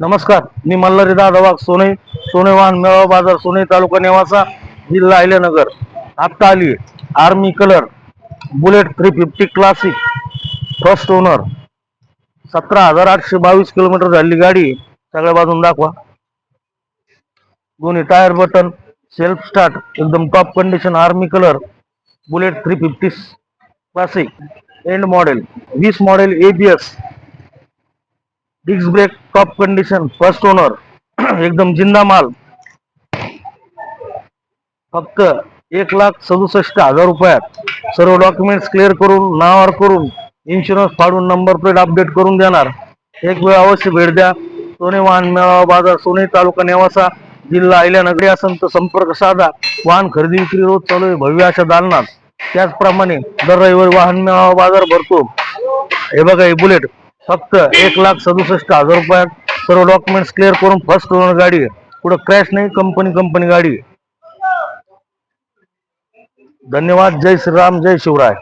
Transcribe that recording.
नमस्कार, मी मल्हारी दादा वाघ सोने वाहन मेळावा बाजार सोने तालुका नेवासा जिल्हा अहिल्यानगर. आता आली army colour bullet 350 classic first owner. 17,822 kilometre झाली गाडी. सगळ्या बाजून दाखवा. दोन्ही टायर बटन, सेल्फ स्टार्ट, एकदम top condition. Army colour bullet 350 classic end model 20 model. ABS disc brake top condition. First owner. एकदम जिंदा माल. फक्त 1,67,000 रुपयात सर्व डॉक्युमेंट्स क्लिअर करून, नावावर करून, इन्शुरन्स फाडून, नंबर प्लेट अपडेट करून देणार. एक वेळ अवश्य भेट द्या. सोने वाहन मेळावा बाजार सोने तालुका नेवासा जिल्हा अहिल्यानगरी. असेल तर संपर्क साधा. वाहन खरेदी विक्री रोज चालू आहे भव्य अशा दालनात. त्याचप्रमाणे दर रविवारी वाहन मेळावा बाजार भरतो. हे बघा, हे बुलेट फक्त 1,67,000 रुपयात सर्व डॉक्युमेंट्स क्लिअर करून फर्स्ट ओनर गाडी आहे. पुढे क्रॅश नाही. कंपनी गाडी. धन्यवाद. जय श्रीराम, जय शिवराय.